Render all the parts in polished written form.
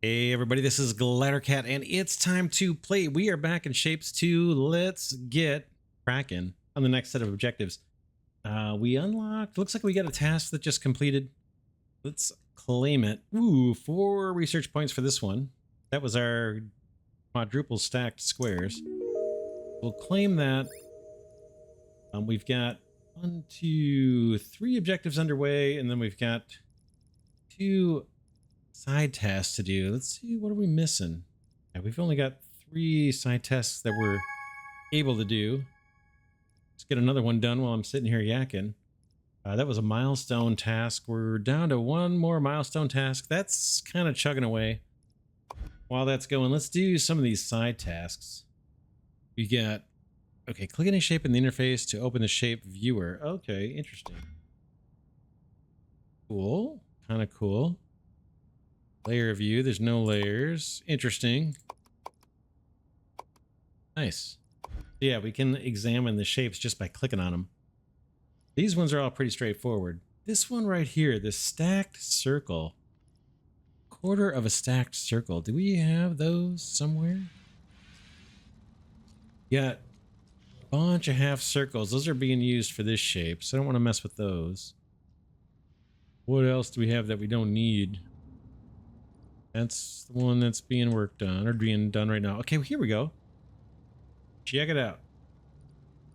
Hey everybody, this is Glidercat and it's time to play. We are back in Shapes 2. Let's get cracking on the next set of objectives. We unlocked, looks like we got a task that just completed. Let's claim it. Ooh, 4 research points for this one. That was our quadruple stacked squares. We'll claim that. We've got 1, 2, 3 objectives underway, and then we've got 2 side tasks to do. Let's see, what are we missing? Yeah, we've only got 3 side tasks that we're able to do. Let's get another one done while I'm sitting here yakking. That was a milestone task. We're down to 1 more milestone task. That's kind of chugging away. While that's going, let's do some of these side tasks. We got, okay, click any shape in the interface to open the shape viewer. Okay, interesting. Cool, kind of cool. Layer view, there's no layers. Interesting. Nice. Yeah, we can examine the shapes just by clicking on them. These ones are all pretty straightforward. This one right here, the stacked circle. Quarter of a stacked circle. Do we have those somewhere? Got a bunch of half circles. Those are being used for this shape, so I don't want to mess with those. What else do we have that we don't need? That's the one that's being worked on, or being done right now. Okay, well, here we go. Check it out.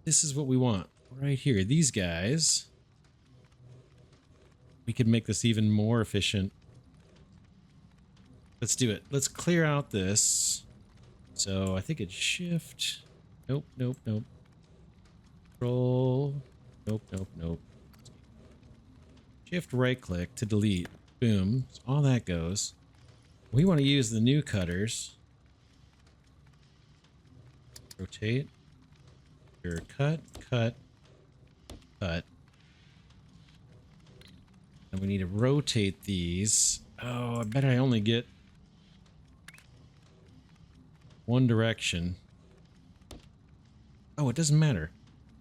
This is what we want right here. These guys. We could make this even more efficient. Let's do it. Let's clear out this. So I think it's shift. Nope, nope, nope. Control. Nope, nope, nope. Shift right click to delete. Boom. So all that goes. We want to use the new cutters. Rotate. Here, cut, cut, cut. And we need to rotate these. Oh, I bet I only get one direction. Oh, it doesn't matter.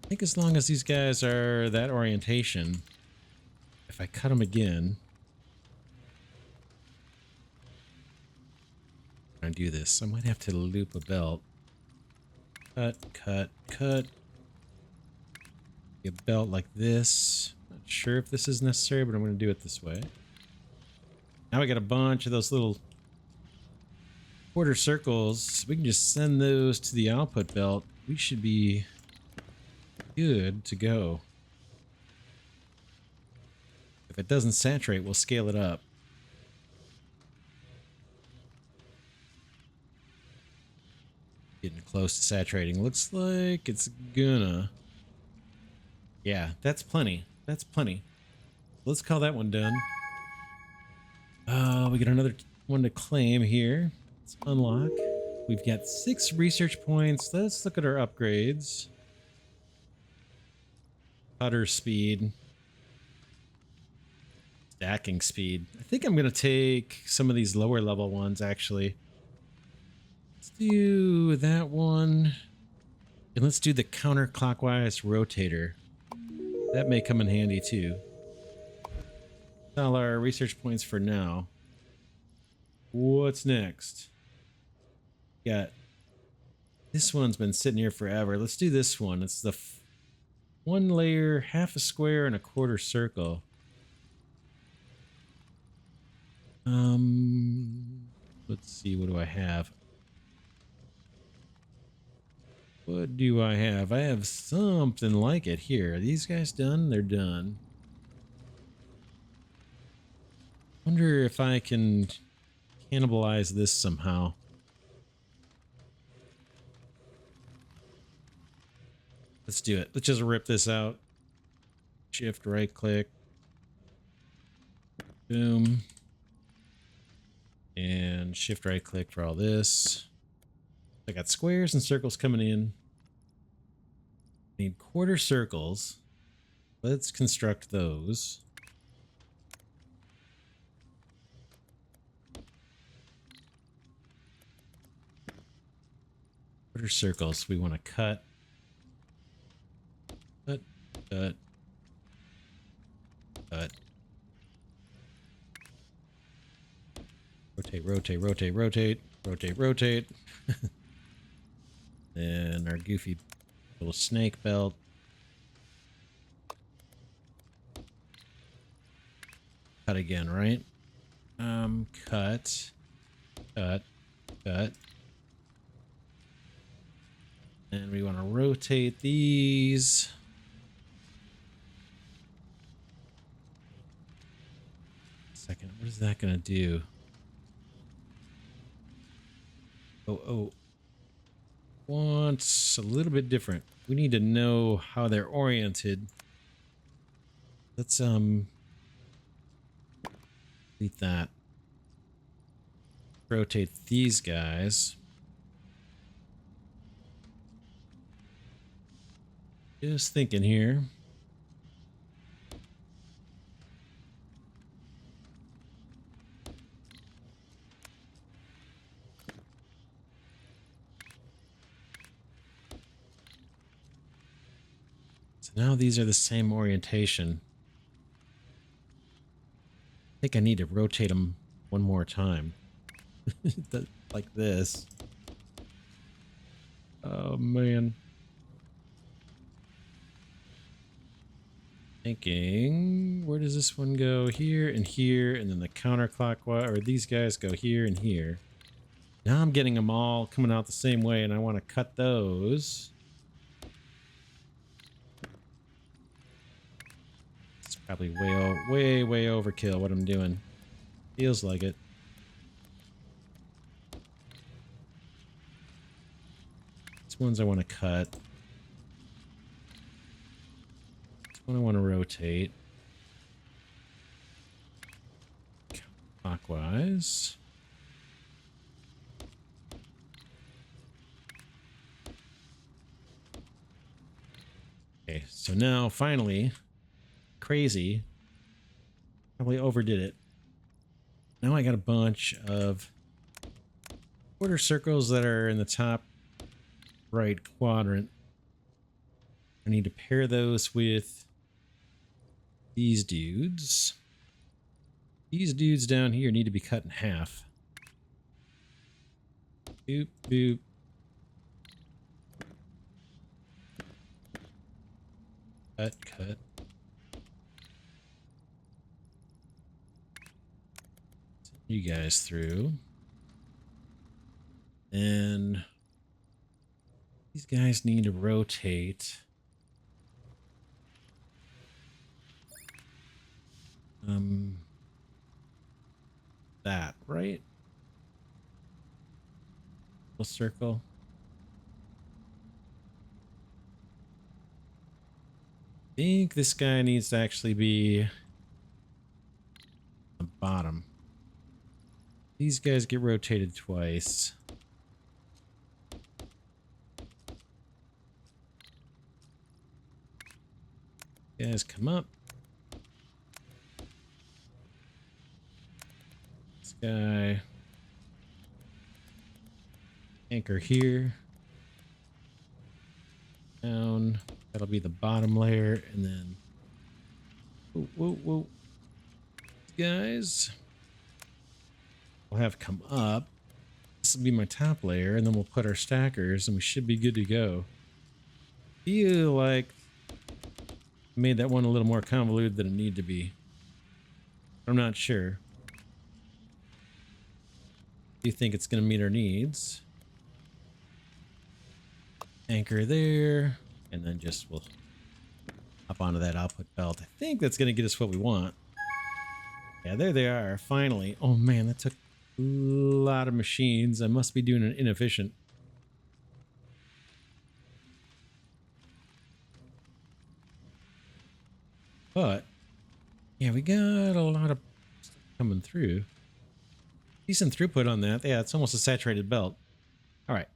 I think as long as these guys are that orientation, if I cut them again, I do this. I might have to loop a belt. Cut, cut, cut. A belt like this. Not sure if this is necessary, but I'm going to do it this way. Now we got a bunch of those little quarter circles. We can just send those to the output belt. We should be good to go. If it doesn't saturate, we'll scale it up. Getting close to saturating. Looks like it's gonna. Yeah, that's plenty. That's plenty. Let's call that one done. We got another one to claim here. Let's unlock. We've got 6 research points. Let's look at our upgrades. Cutter speed. Stacking speed. I think I'm gonna take some of these lower level ones actually. Let's do that one. And let's do the counterclockwise rotator. That may come in handy too. That's all our research points for now. What's next? Got this one's been sitting here forever. Let's do this one. It's the 1 layer, half a square, and a quarter circle. Let's see. What do I have? What do I have? I have something like it here. Are these guys done? They're done. Wonder if I can cannibalize this somehow. Let's do it. Let's just rip this out. Shift right click. Boom. And shift right click for all this. I got squares and circles coming in. Need quarter circles. Let's construct those. Quarter circles we want to cut. Cut, cut, cut. Rotate, rotate, rotate, rotate, rotate, rotate. And our goofy little snake belt. Cut again, right? Cut, cut, cut. And we want to rotate these. Second, what is that going to do? Oh. Wants a little bit different. We need to know how they're oriented. Let's delete that. Rotate these guys. Just thinking here. So now these are the same orientation. I think I need to rotate them one more time. Like this. Oh man. Thinking, where does this one go? Here, and then the counterclockwise, or these guys go here and here. Now I'm getting them all coming out the same way, and I want to cut those. It's probably way overkill what I'm doing. Feels like it. These ones I want to cut. I want to rotate clockwise. Okay, so now finally, crazy, probably overdid it. Now I got a bunch of quarter circles that are in the top right quadrant. I need to pair those with these dudes. These dudes down here need to be cut in half. Boop, boop. Cut, cut. Send you guys through. And these guys need to rotate. That, right? Little circle. I think this guy needs to actually be the bottom. These guys get rotated twice. Guys come up. This guy. Anchor here. Down. That'll be the bottom layer, and then whoa. Guys, we'll have come up. This will be my top layer, and then we'll put our stackers, and we should be good to go. Feel like I made that one a little more convoluted than it needed to be. I'm not sure. Do you think it's going to meet our needs? Anchor there. And then just we'll hop onto that output belt. I think that's going to get us what we want. Yeah, there they are, finally. Oh man, that took a lot of machines. I must be doing it inefficient. But, yeah, we got a lot of stuff coming through. Decent throughput on that. Yeah, it's almost a saturated belt. All right.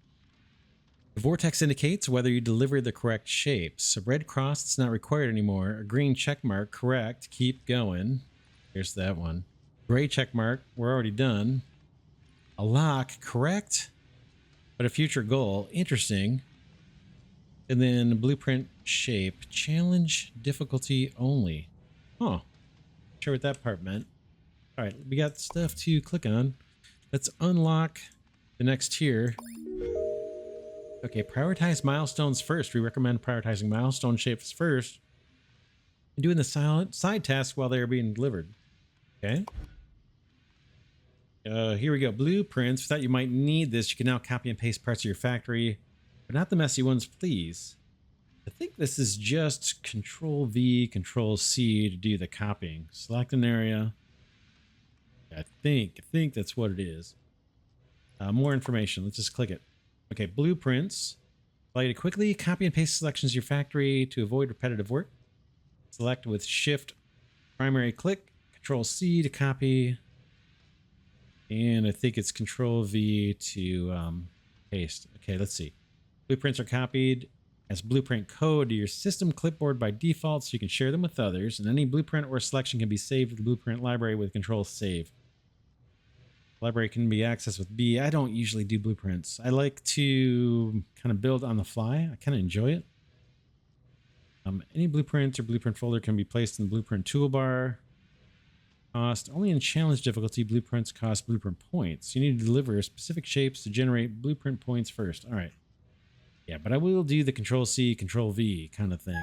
The vortex indicates whether you deliver the correct shapes. A red cross, it's not required anymore. A green check mark, correct. Keep going. Here's that one. Gray check mark, we're already done. A lock, correct. But a future goal, interesting. And then blueprint shape, challenge difficulty only. Huh. Not sure what that part meant. All right, we got stuff to click on. Let's unlock the next tier. Okay, prioritize milestones first. We recommend prioritizing milestone shapes first and doing the side tasks while they are being delivered. Okay. Here we go. Blueprints. Thought you might need this. You can now copy and paste parts of your factory, but not the messy ones, please. I think this is just Control V, Control C to do the copying. Select an area. I think that's what it is. More information. Let's just click it. Okay, blueprints. Allow you to quickly copy and paste selections of your factory to avoid repetitive work. Select with Shift primary click, Control C to copy. And I think it's Control V to paste. Okay, let's see. Blueprints are copied as blueprint code to your system clipboard by default, so you can share them with others. And any blueprint or selection can be saved to the blueprint library with Control Save. Library can be accessed with B. I don't usually do blueprints. I like to kind of build on the fly. I kind of enjoy it. Any blueprint or blueprint folder can be placed in the blueprint toolbar. Cost only in challenge difficulty. Blueprints cost blueprint points. You need to deliver specific shapes to generate blueprint points first. All right. Yeah, but I will do the Control C, Control V kind of thing.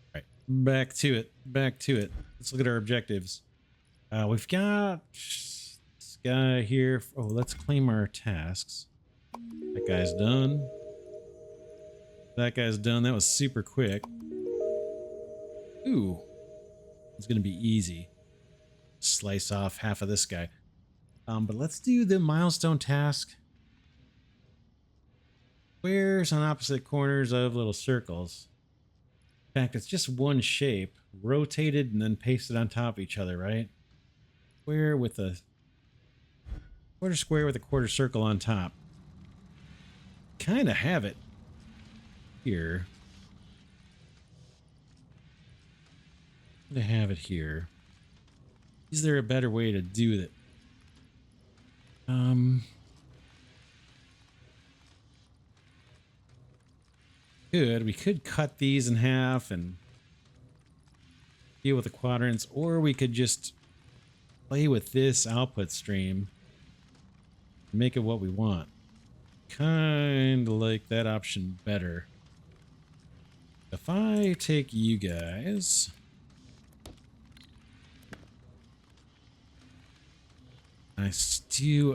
All right, back to it. Back to it. Let's look at our objectives. We've got this guy here. Oh, let's claim our tasks. That guy's done. That guy's done. That was super quick. Ooh, it's gonna be easy. Slice off half of this guy. But let's do the milestone task. Squares on opposite corners of little circles. In fact, it's just one shape, rotated and then pasted on top of each other, right? Square with a quarter square with a quarter circle on top. Kind of have it here. To have it here. Is there a better way to do that? We could cut these in half and deal with the quadrants, or we could just play with this output stream and make it what we want. Kind of like that option better. If I take you guys, I do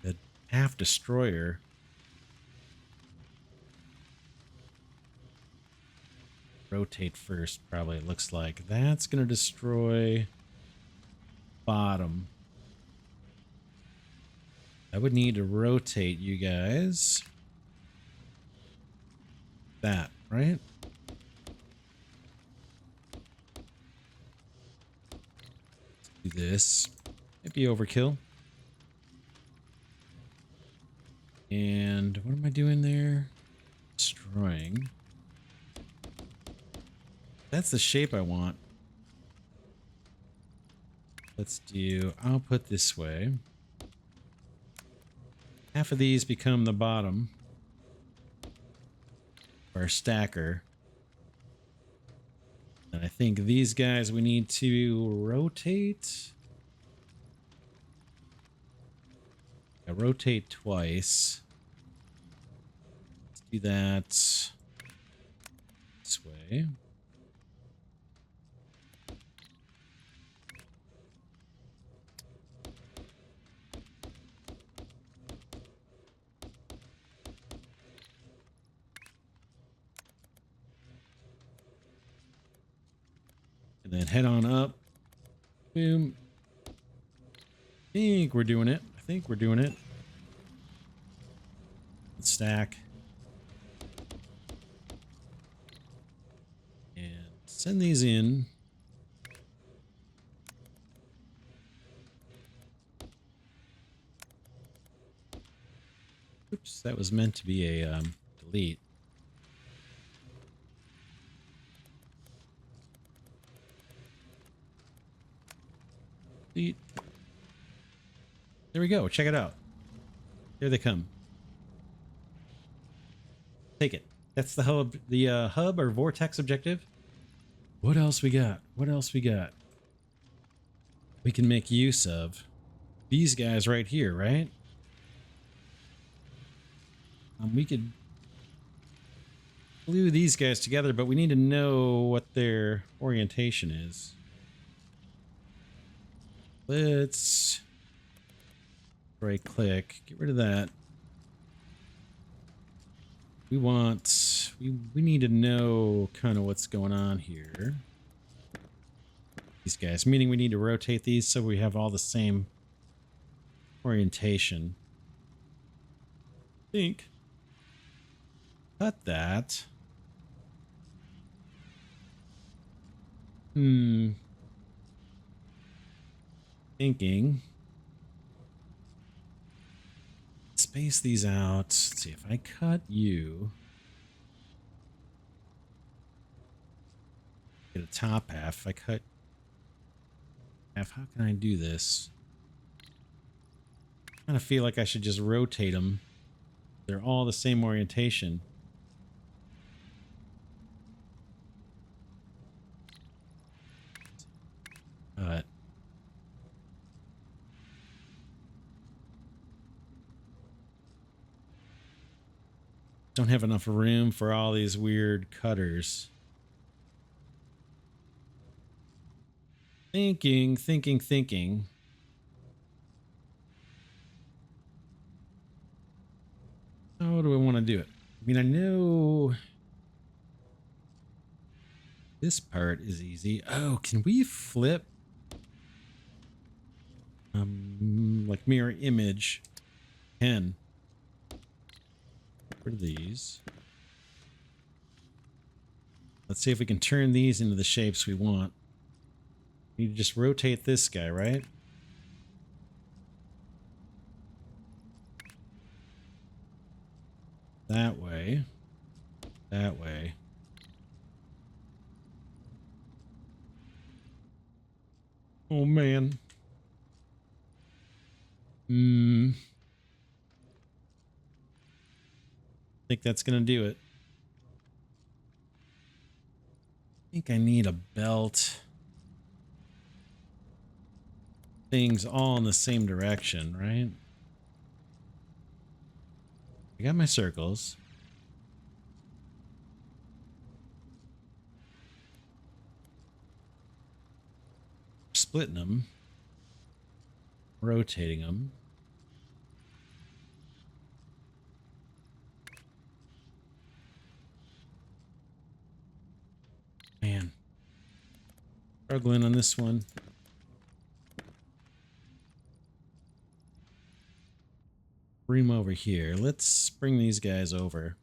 the half destroyer. Rotate first, probably. It looks like that's gonna destroy bottom. I would need to rotate you guys. That, right? Let's do this. Might be overkill. And what am I doing there? Destroying. That's the shape I want. Let's do output this way. Half of these become the bottom. Our stacker. And I think these guys we need to rotate. Yeah, rotate twice. Let's do that this way. And then head on up. Boom. I think we're doing it. I think we're doing it. Let's stack. And send these in. Oops, that was meant to be a delete. There we go. Check it out. Here they come. Take it. That's the hub or vortex objective. What else we got? What else we got? we can make use of these guys right here, right? We could glue these guys together, but we need to know what their orientation is. Let's right click, get rid of that. We need to know kind of what's going on here. These guys, meaning we need to rotate these so we have all the same orientation. I think. Cut that. Thinking. Space these out. Let's see, if I cut you, get a top half. If I cut half, how can I do this? I kind of feel like I should just rotate them. They're all the same orientation. Cut. Don't have enough room for all these weird cutters. Thinking. How do I want to do it? I mean, I know this part is easy. Oh, can we flip? Like mirror image. Pen. Rid of these. Let's see if we can turn these into the shapes we want. We need to just rotate this guy, right? That way. That way. Oh, man. I think that's going to do it. I think I need a belt. Things all in the same direction, right? I got my circles. Splitting them. Rotating them. Man. Struggling on this one. Bring them over here. Let's bring these guys over.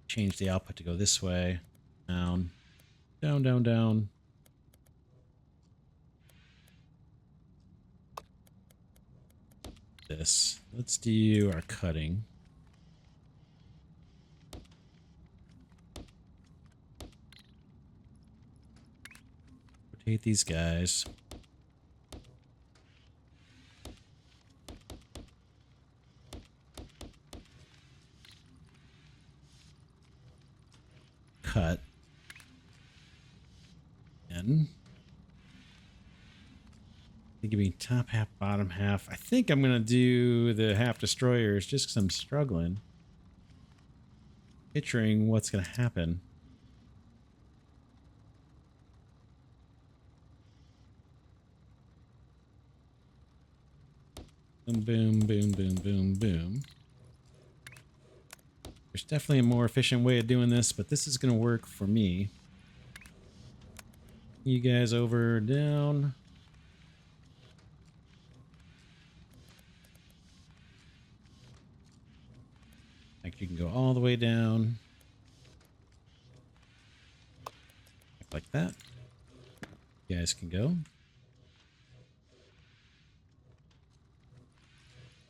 Change the output to go this way. Down. Down, down, down. This. Let's do our cutting. Rotate these guys. Cut. And give me top half, bottom half. I think I'm gonna do the half destroyers just because I'm struggling. Picturing what's gonna happen. Boom, boom, boom, boom, boom, boom. There's definitely a more efficient way of doing this, but this is gonna work for me. You guys over, down. Like you can go all the way down. Like that. You guys can go.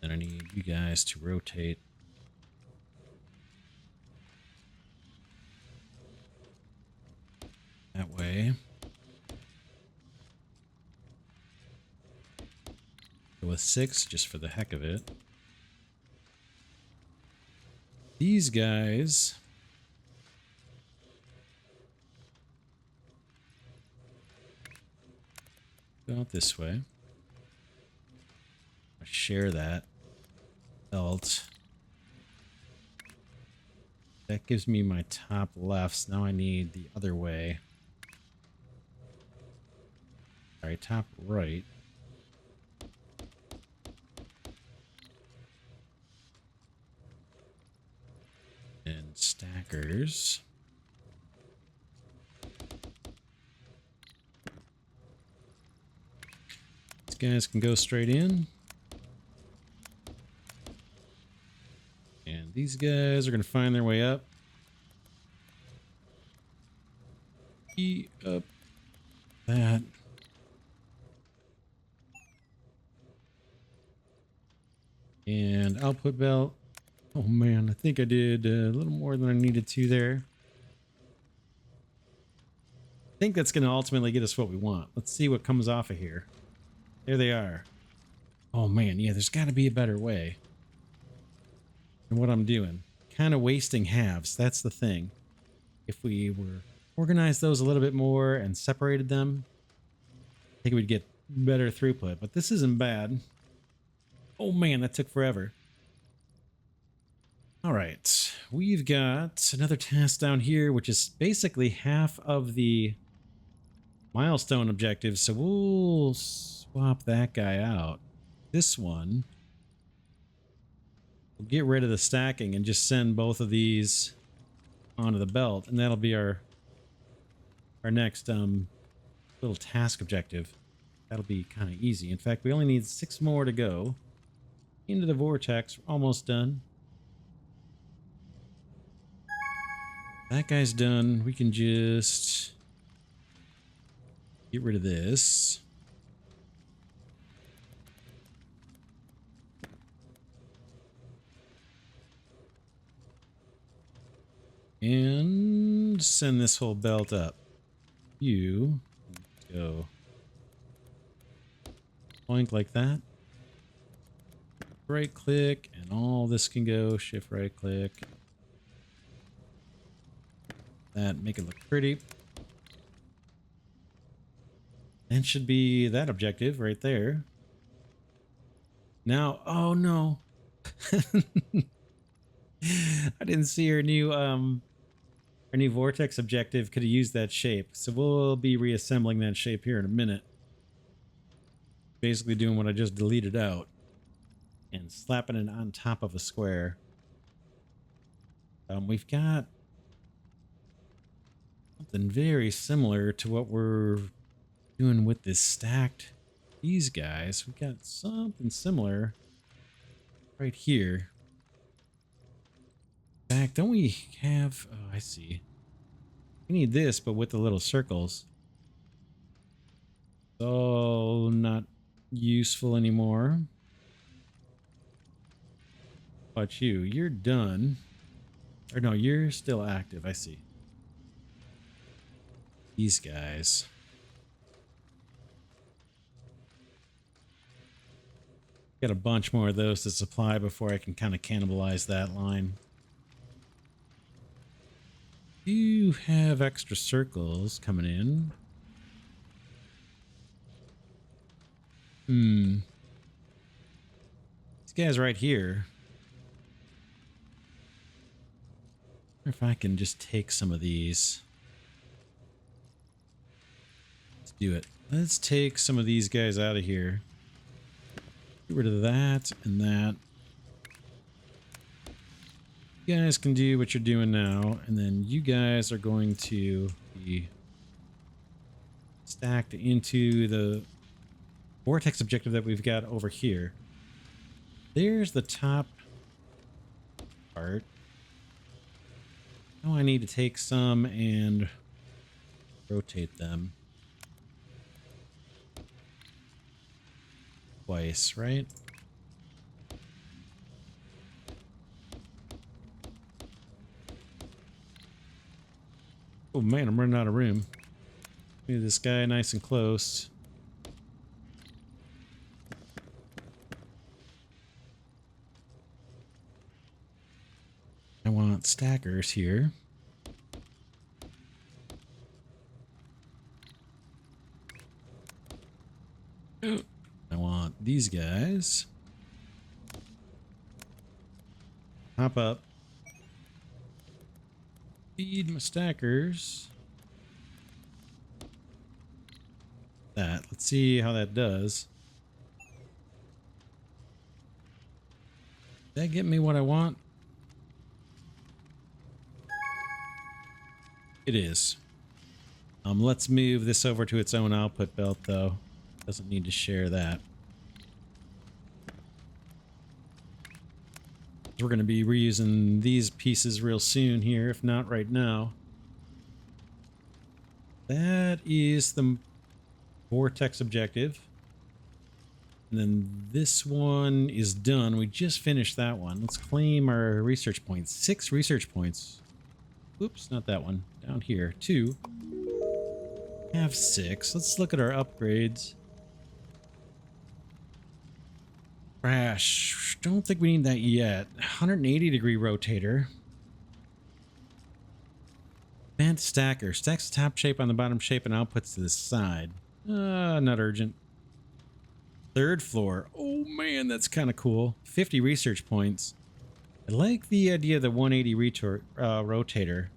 And I need you guys to rotate. That way. Go with 6 just for the heck of it. These guys Go out this way. I share that belt. That gives me my top lefts. Now I need the other way. All right, top right. And stackers. These guys can go straight in. And these guys are going to find their way up. Up that. And output belt. Oh man, I think I did a little more than I needed to there. I think that's going to ultimately get us what we want. Let's see what comes off of here. There they are. Oh man, yeah, there's got to be a better way. And what I'm doing, kind of wasting halves. That's the thing. If we were organized those a little bit more and separated them, I think we'd get better throughput. But this isn't bad. Oh man, that took forever. All right, we've got another task down here, which is basically half of the milestone objective. So we'll swap that guy out. This one, we'll get rid of the stacking and just send both of these onto the belt, and that'll be our next little task objective. That'll be kind of easy. In fact, we only need 6 more to go into the vortex. We're almost done. That guy's done. We can just get rid of this. And send this whole belt up. You go point like that. Right click, and all this can go. Shift right click. That, make it look pretty. And should be that objective right there. Now, oh no. I didn't see our new vortex objective could have used that shape. So we'll be reassembling that shape here in a minute. Basically doing what I just deleted out and slapping it on top of a square. We've got something very similar to what we're doing with this stacked these guys. We've got something similar right here. In fact, don't we have... Oh, I see. We need this, but with the little circles. So, not useful anymore. But you're done. Or no, you're still active. I see. These guys. Got a bunch more of those to supply before I can kind of cannibalize that line. You have extra circles coming in. These guys right here. I wonder if I can just take some of these. Let's do it. Let's take some of these guys out of here. Get rid of that and that. You guys can do what you're doing now, and then you guys are going to be stacked into the vortex objective that we've got over here. There's the top part. Now I need to take some and rotate them twice, right? Oh man, I'm running out of room. Move this guy nice and close. I want stackers here. these guys. Hop up. Feed my stackers. That. Let's see how that does. Did that get me what I want? It is. Let's move this over to its own output belt, though. Doesn't need to share that. We're going to be reusing these pieces real soon here, if not right now. That is the vortex objective. And then this one is done. We just finished that one. Let's claim our research points. 6 research points. Oops, not that one. Down here. 2. Have 6. Let's look at our upgrades. Crash. Don't think we need that yet. 180-degree rotator. Bent stacker. Stacks the top shape on the bottom shape and outputs to the side. Not urgent. 3rd floor. Oh man, that's kind of cool. 50 research points. I like the idea of the 180 rotator.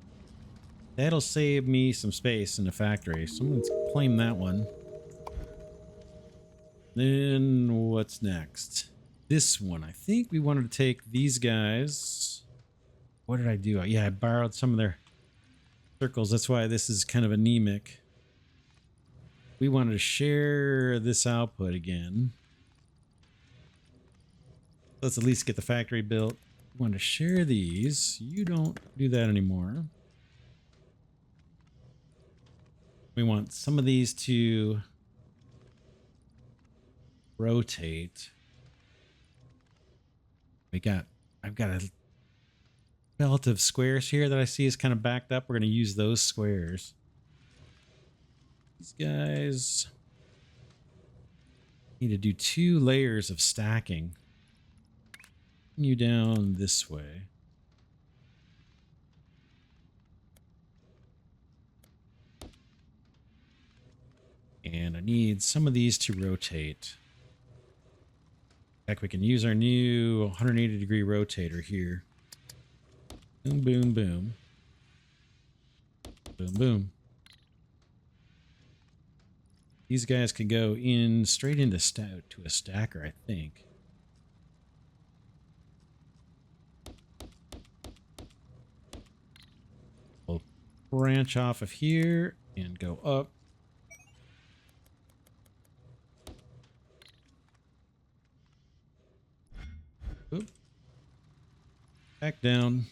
That'll save me some space in the factory. So I'm going to claim that one. Then what's next? This one. I think we wanted to take these guys. What did I do? Yeah, I borrowed some of their circles. That's why this is kind of anemic. We wanted to share this output again. Let's at least get the factory built. We want to share these. You don't do that anymore. We want some of these to rotate. I've got a belt of squares here that I see is kind of backed up. We're going to use those squares. These guys need to do 2 layers of stacking. You down this way. And I need some of these to rotate. Heck, we can use our new 180-degree rotator here. Boom, boom, boom. Boom, boom. These guys can go in straight into to a stacker, I think. We'll branch off of here and go up. Oop. Back down.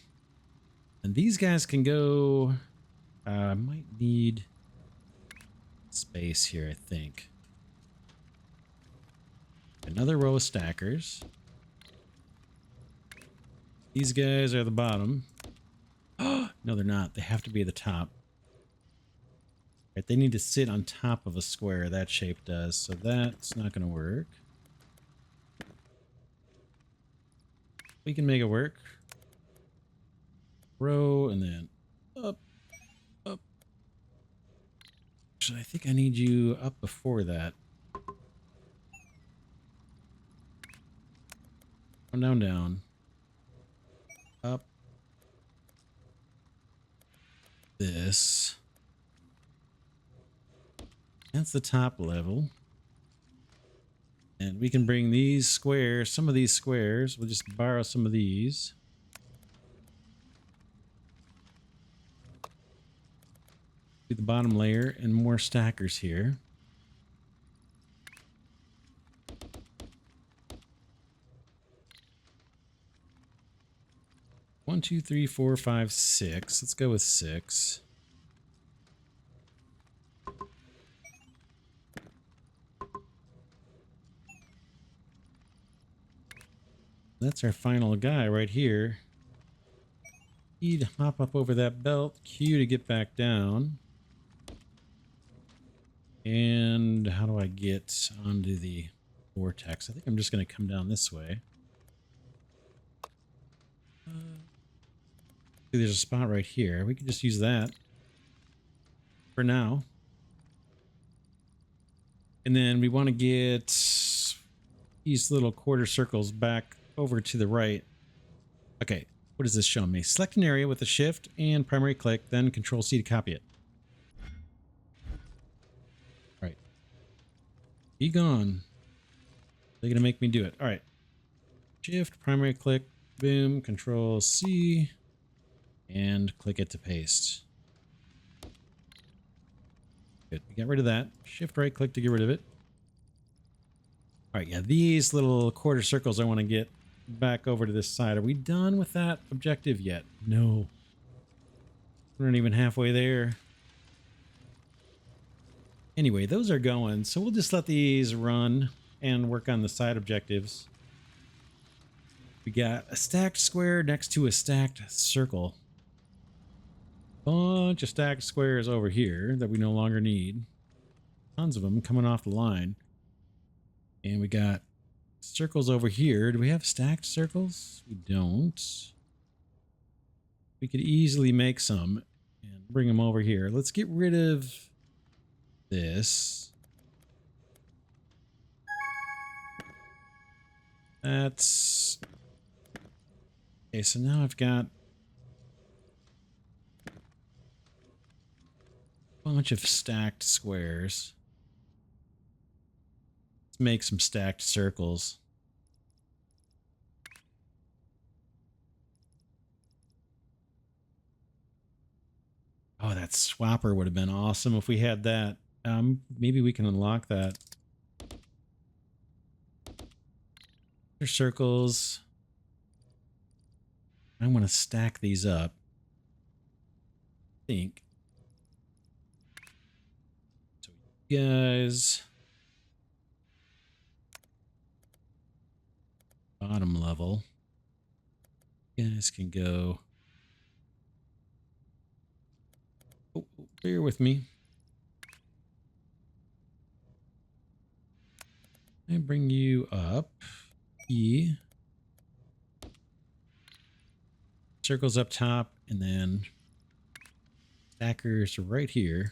And these guys can go... I might need space here, I think. Another row of stackers. These guys are the bottom. Oh, no, they're not. They have to be the top. Right, they need to sit on top of a square. That shape does. So that's not going to work. We can make it work. Row and then up, up. Actually, I think I need you up before that. Down, down, down. Up. This. That's the top level. And we can bring these squares, some of these squares, we'll just borrow some of these. Do the bottom layer and more stackers here. One, two, three, four, five, 6. Let's go with 6. That's our final guy right here. E to hop up over that belt. Q to get back down. And how do I get onto the vortex? I think I'm just going to come down this way. There's a spot right here. We can just use that for now. And then we want to get these little quarter circles back over to the right. Okay, what is this showing me? Select an area with a shift and primary click, then control C to copy it. All right. Be gone. They're gonna make me do it. All right. Shift, primary click, boom, control C, and click it to paste. Good. We got rid of that. Shift right click to get rid of it. All right, yeah, these little quarter circles I want to get back over to this side. Are we done with that objective yet? No. We're not even halfway there. Anyway, those are going, so we'll just let these run and work on the side objectives. We got a stacked square next to a stacked circle. Bunch of stacked squares over here that we no longer need. Tons of them coming off the line. And we got circles over here. Do we have stacked circles? We don't. We could easily make some and bring them over here. Let's get rid of this. That's... Okay, so now I've got a bunch of stacked squares. Let's make some stacked circles. Oh, that swapper would have been awesome if we had that. Maybe we can unlock that. There's circles. I want to stack these up. I think. So you guys, bottom level. You guys can go. Oh, bear with me. I bring you up. E. Circles up top, and then stackers right here.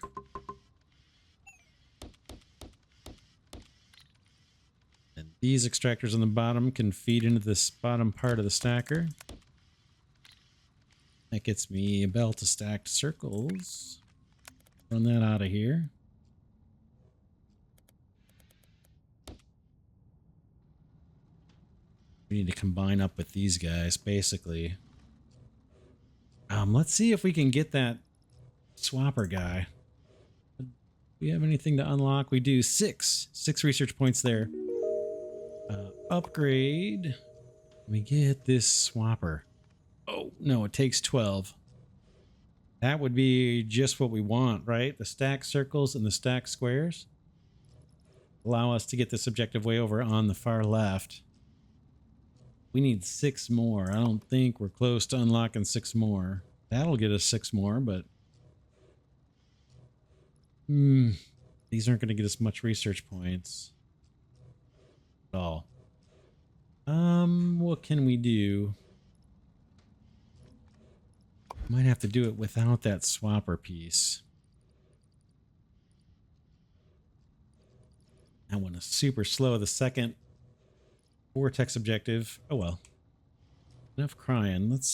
And these extractors on the bottom can feed into this bottom part of the stacker. That gets me a belt of stacked circles. Run that out of here. We need to combine up with these guys, basically. Let's see if we can get that swapper guy. Do we have anything to unlock? We do. Six research points there. Upgrade. We get this swapper. Oh, no, it takes 12. That would be just what we want, right? The stack circles and the stack squares allow us to get this objective way over on the far left. We need 6 more. I don't think we're close to unlocking 6 more. That'll get us 6 more, but these aren't going to get us much research points at all. What can we do? Might have to do it without that swapper piece. That one is super slow. The second vortex objective. Oh well. Enough crying. Let's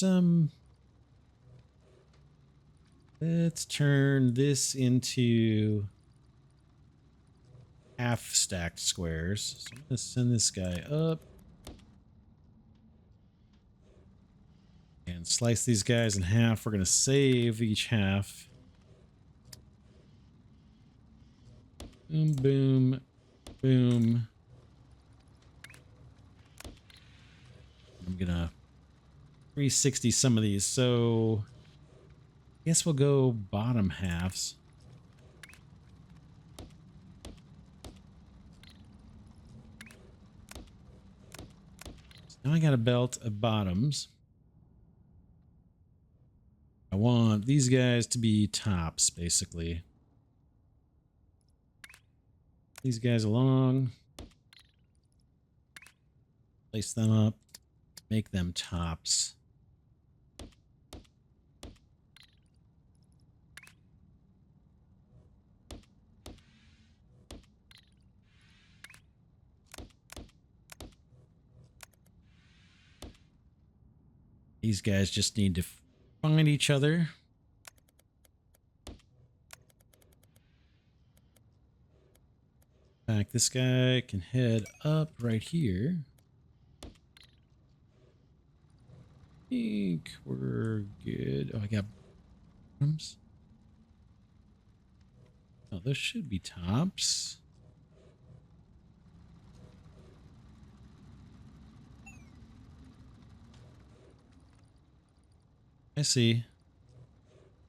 turn this into half stacked squares. So I'm gonna send this guy up. And slice these guys in half. We're going to save each half. Boom, boom, boom. I'm going to 360 some of these. So I guess we'll go bottom halves. So now I got a belt of bottoms. I want these guys to be tops, basically. These guys along. Place them up. Make them tops. These guys just need to find each other. In fact, this guy can head up right here. I think we're good. Oh, I got bottoms. Oh, those should be tops. I see.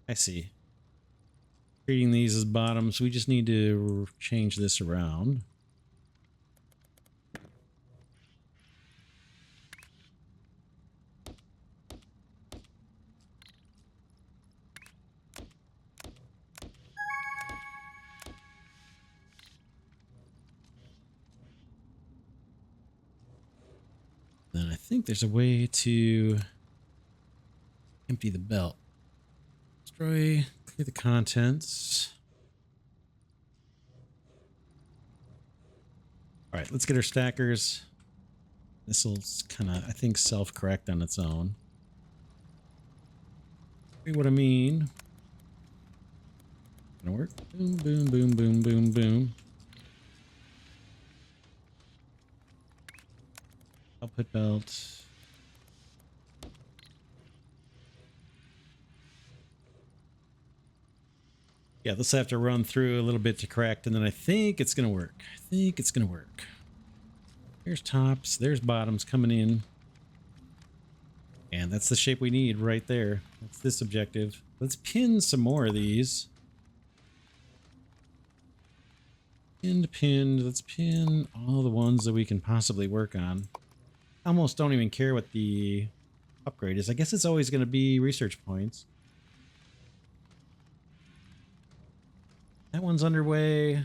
I see. Treating these as bottoms. We just need to change this around. Then I think there's a way to empty the belt. Destroy, clear the contents. All right, let's get our stackers. This will kind of, I think, self-correct on its own. See what I mean? Gonna work. Boom, boom, boom, boom, boom, boom. Output belt. Yeah, let's have to run through a little bit to correct, and then I think it's gonna work. I think it's gonna work. There's tops, there's bottoms coming in. And that's the shape we need right there. That's this objective. Let's pin some more of these. Pinned. Let's pin all the ones that we can possibly work on. I almost don't even care what the upgrade is. I guess it's always going to be research points. That one's underway.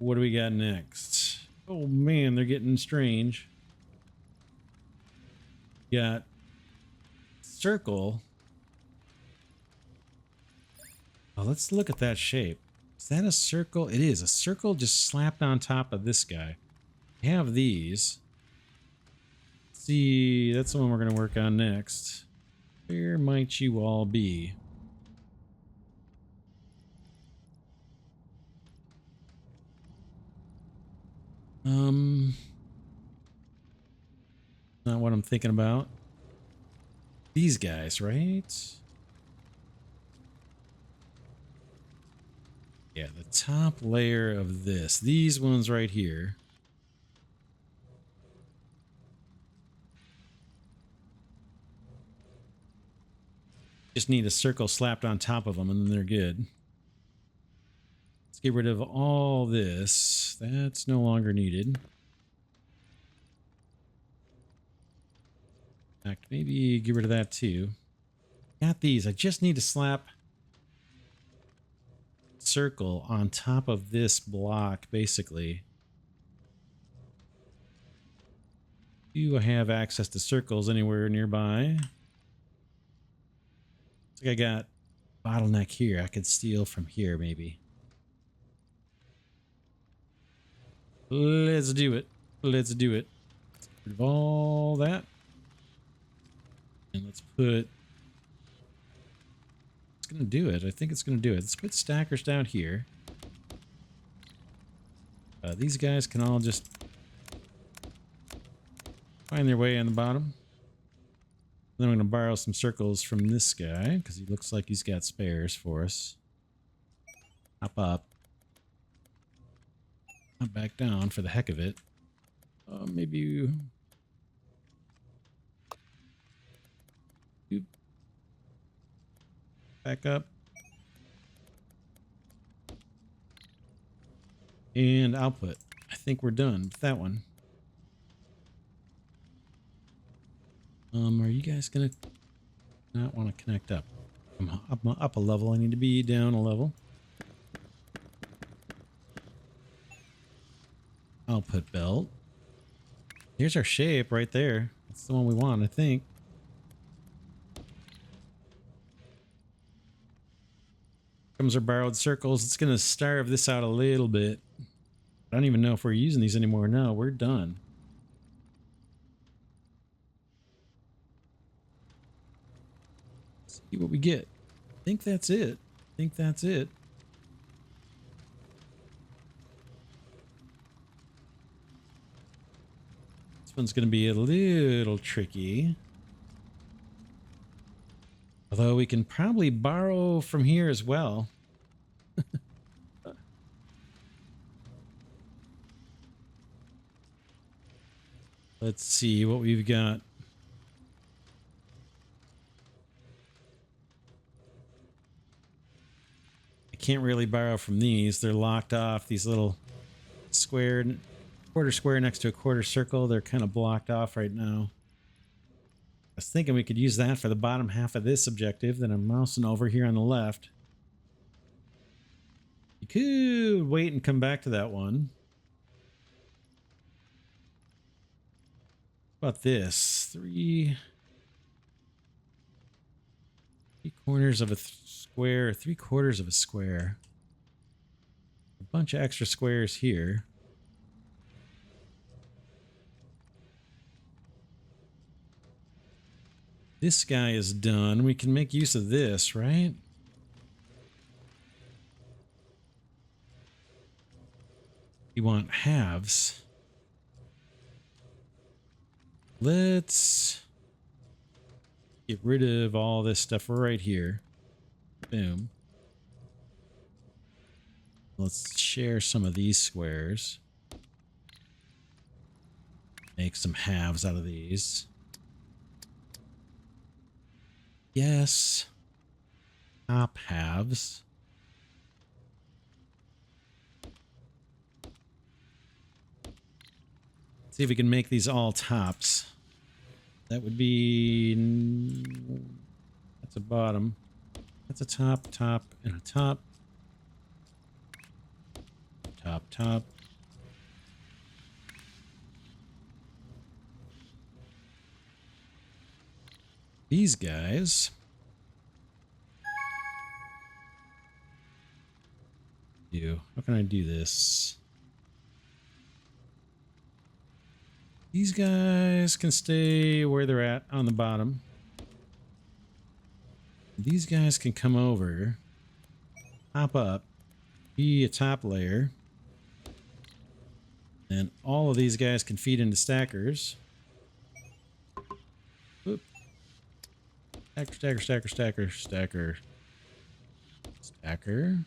What do we got next? Oh man, they're getting strange. Got circle. Oh, let's look at that shape. Is that a circle? It is a circle just slapped on top of this guy. We have these. Let's see, that's the one we're going to work on next. Where might you all be? Not what I'm thinking about. These guys, right? Yeah, the top layer of this. These ones right here. Just need a circle slapped on top of them and then they're good. Let's get rid of all this. That's no longer needed. In fact, maybe get rid of that too. Got these. I just need to slap circle on top of this block, basically. Do I have access to circles anywhere nearby? Looks like I got bottleneck here. I could steal from here, maybe. Let's do it. Let's do it. Let's get rid of all that. And let's put... It's going to do it. I think it's going to do it. Let's put stackers down here. These guys can all just find their way on the bottom. Then I'm going to borrow some circles from this guy because he looks like he's got spares for us. Hop up. Hop back down for the heck of it. Maybe you... Back up. And output. I think we're done with that one. Are you guys gonna not want to connect up? I'm up a level. I need to be down a level. Output belt. Here's our shape right there. That's the one we want, I think. Comes our borrowed circles. It's gonna starve this out a little bit. I don't even know if we're using these anymore. No, we're done. See what we get. I think that's it. I think that's it. This one's going to be a little tricky. Although we can probably borrow from here as well. Let's see what we've got. I can't really borrow from these. They're locked off. These little square, quarter square next to a quarter circle. They're kind of blocked off right now. I was thinking we could use that for the bottom half of this objective. Then I'm mousing over here on the left. You could wait and come back to that one. How about this? Three corners of a square, 3/4 of a square. A bunch of extra squares here. This guy is done. We can make use of this, right? We want halves. Let's get rid of all this stuff right here. Boom. Let's share some of these squares. Make some halves out of these. Yes. Top halves. See if we can make these all tops. That would be... That's a bottom. That's a top, top, and a top. Top, top. These guys... How can I do this? These guys can stay where they're at on the bottom. These guys can come over, pop up, be a top layer. And all of these guys can feed into stackers. Oop. Stacker, stacker, stacker, stacker, stacker. Stacker.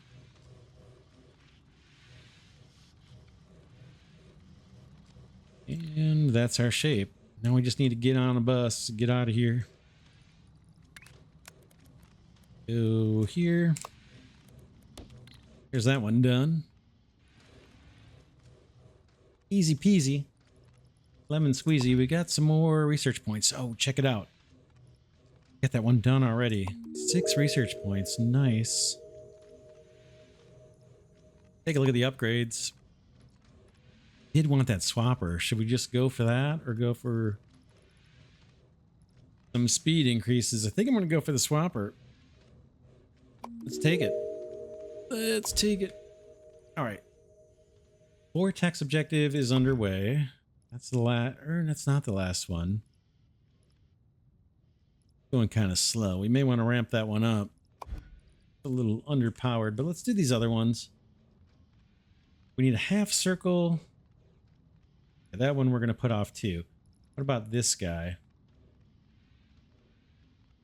And that's our shape. Now we just need to get on a bus, get out of here. Go here. Here's that one done. Easy peasy. Lemon squeezy. We got some more research points. Oh, check it out. Get that one done already. 6 research points. Nice. Take a look at the upgrades. Did want that swapper. Should we just go for that or go for some speed increases? I think I'm going to go for the swapper. Let's take it. Let's take it. All right. Vortex objective is underway. That's the last, or that's not the last one. Going kind of slow. We may want to ramp that one up. A little underpowered, but let's do these other ones. We need a half circle. That one we're going to put off too. What about this guy?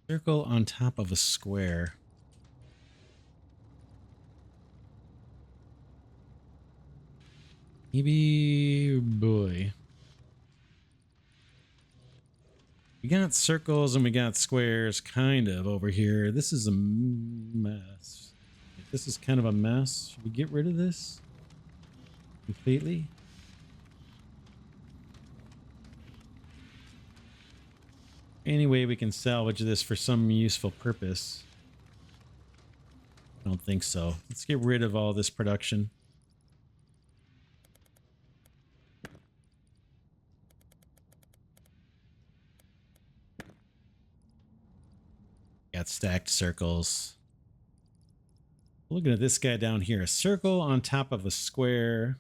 Circle on top of a square. Maybe, boy. We got circles and we got squares kind of over here. This is a mess. This is kind of a mess. Should we get rid of this completely? Any way we can salvage this for some useful purpose? I don't think so. Let's get rid of all this production. Got stacked circles. Looking at this guy down here. A circle on top of a square.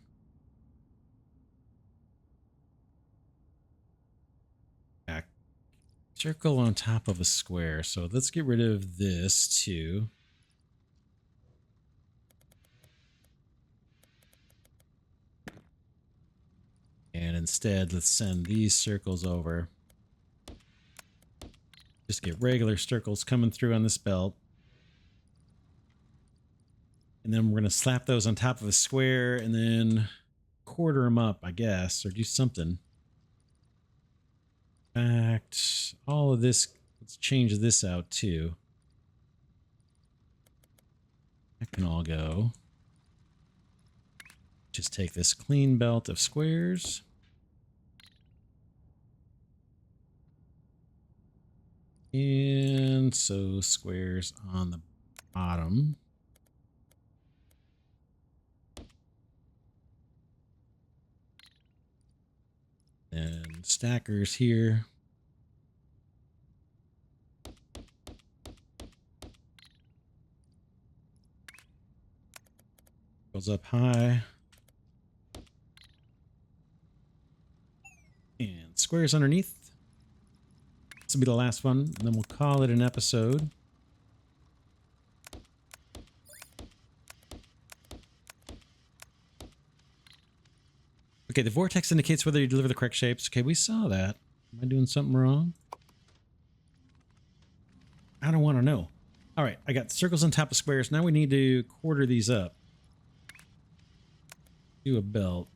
circle on top of a square. So let's get rid of this too. And instead, let's send these circles over. Just get regular circles coming through on this belt. And then we're going to slap those on top of a square and then quarter them up, I guess, or do something. In fact, all of this, let's change this out too. That can all go. Just take this clean belt of squares. And so squares on the bottom. And stackers here. Goes up high. And squares underneath. This will be the last one, and then we'll call it an episode. Okay, the vortex indicates whether you deliver the correct shapes. Okay, we saw that. Am I doing something wrong? I don't want to know. All right, I got circles on top of squares. Now we need to quarter these up. Do a belt.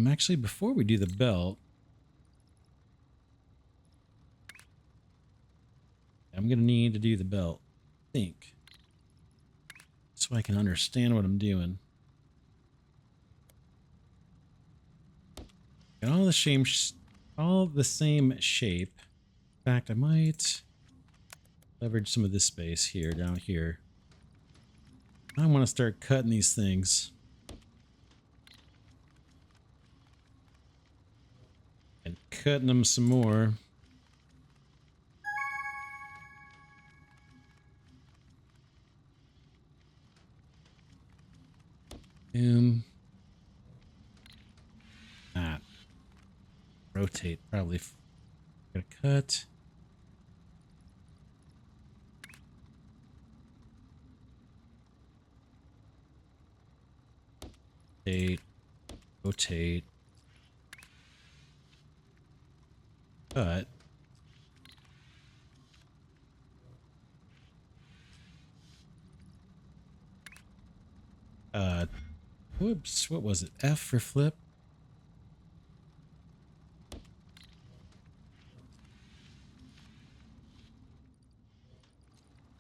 Actually, before we do the belt, I'm going to need to do the belt, I think, so I can understand what I'm doing. Got all the same shape. In fact, I might leverage some of this space here, down here. I want to start cutting these things. And cutting them some more. That. Rotate, probably. Gonna cut. Rotate. Cut. Whoops, what was it? F for flip?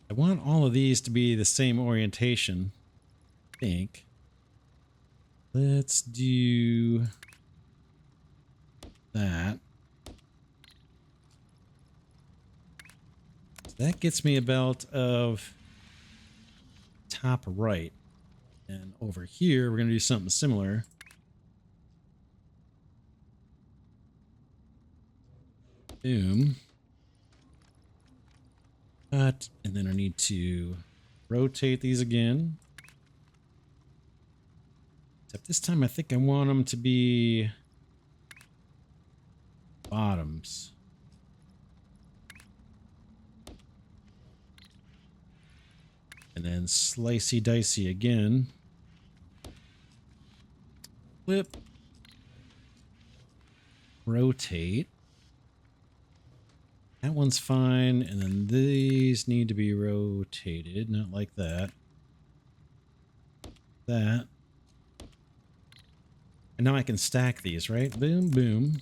I want all of these to be the same orientation, I think. Let's do that. So that gets me a belt of top right. And over here, we're going to do something similar. Boom. Cut. And then I need to rotate these again. Except this time I think I want them to be bottoms. And then slicey dicey again. Flip. Rotate. That one's fine. And then these need to be rotated. Not like that. That. And now I can stack these, right? Boom, boom.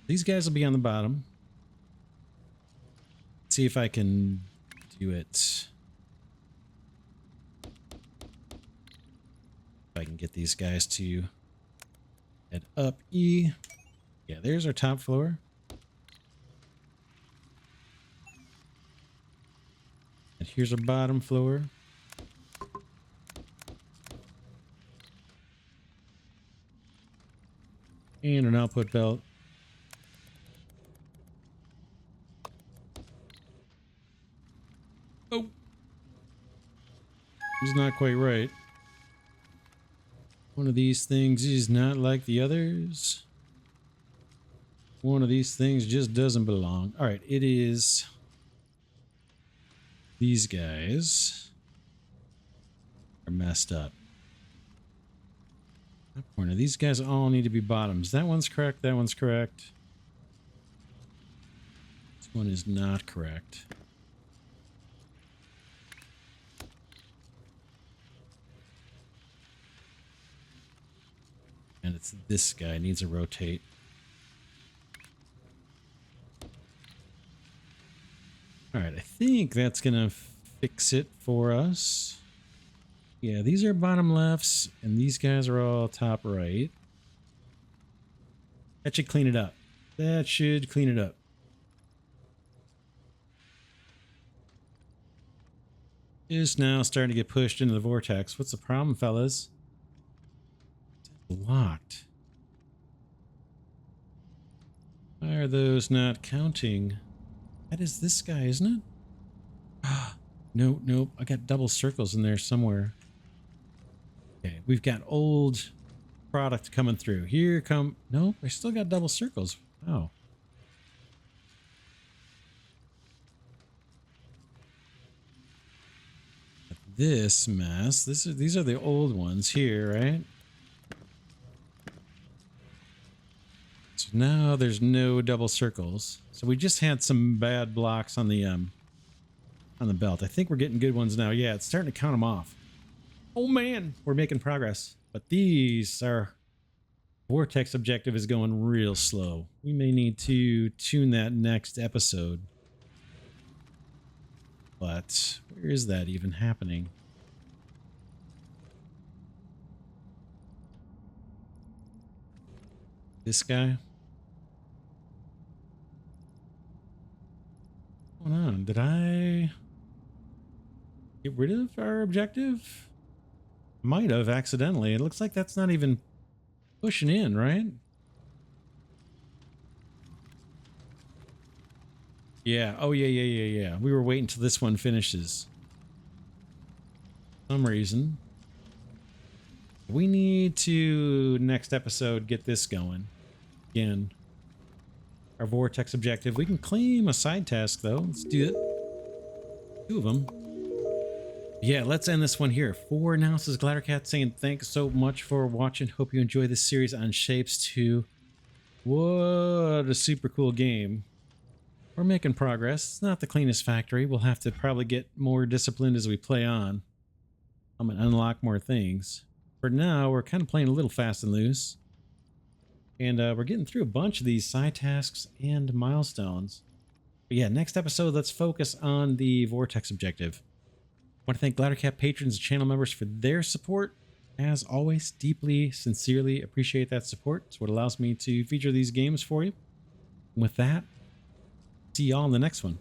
These guys will be on the bottom. Let's see if I can do it. If I can get these guys to head up E. Yeah, there's our top floor. And here's our bottom floor. And an output belt. Oh. It's not quite right. One of these things is not like the others. One of these things just doesn't belong. All right, it is these guys are messed up. Corner. These guys all need to be bottoms. That one's correct. That one's correct. This one is not correct. And it's this guy needs a rotate. All right, I think that's gonna fix it for us. Yeah, these are bottom lefts, and these guys are all top right. That should clean it up. That should clean it up. Is now starting to get pushed into the vortex. What's the problem, fellas? It's locked. Why are those not counting? That is this guy, isn't it? No, nope. I got double circles in there somewhere. Okay, we've got old product coming through. Here come... Nope, I still got double circles. Wow. This mess. These are the old ones here, right? So now there's no double circles. So we just had some bad blocks on the belt. I think we're getting good ones now. Yeah, it's starting to count them off. Oh man, we're making progress. But these are... Vortex objective is going real slow. We may need to tune that next episode. But where is that even happening? This guy? What's going on? Did I get rid of our objective? Might have accidentally. It looks like that's not even pushing in, right? Yeah. Oh, yeah. We were waiting till this one finishes. For some reason. We need to, next episode, get this going. Again. Our vortex objective. We can claim a side task, though. Let's do it. 2 of them. Yeah, let's end this one here. For now, this is Glidercat saying thanks so much for watching. Hope you enjoy this series on Shapez 2. What a super cool game. We're making progress. It's not the cleanest factory. We'll have to probably get more disciplined as we play on. I'm going to unlock more things. For now, we're kind of playing a little fast and loose. And we're getting through a bunch of these side tasks and milestones. But yeah, next episode, let's focus on the vortex objective. I want to thank Glidercat patrons and channel members for their support. As always, deeply, sincerely appreciate that support. It's what allows me to feature these games for you. And with that, see y'all in the next one.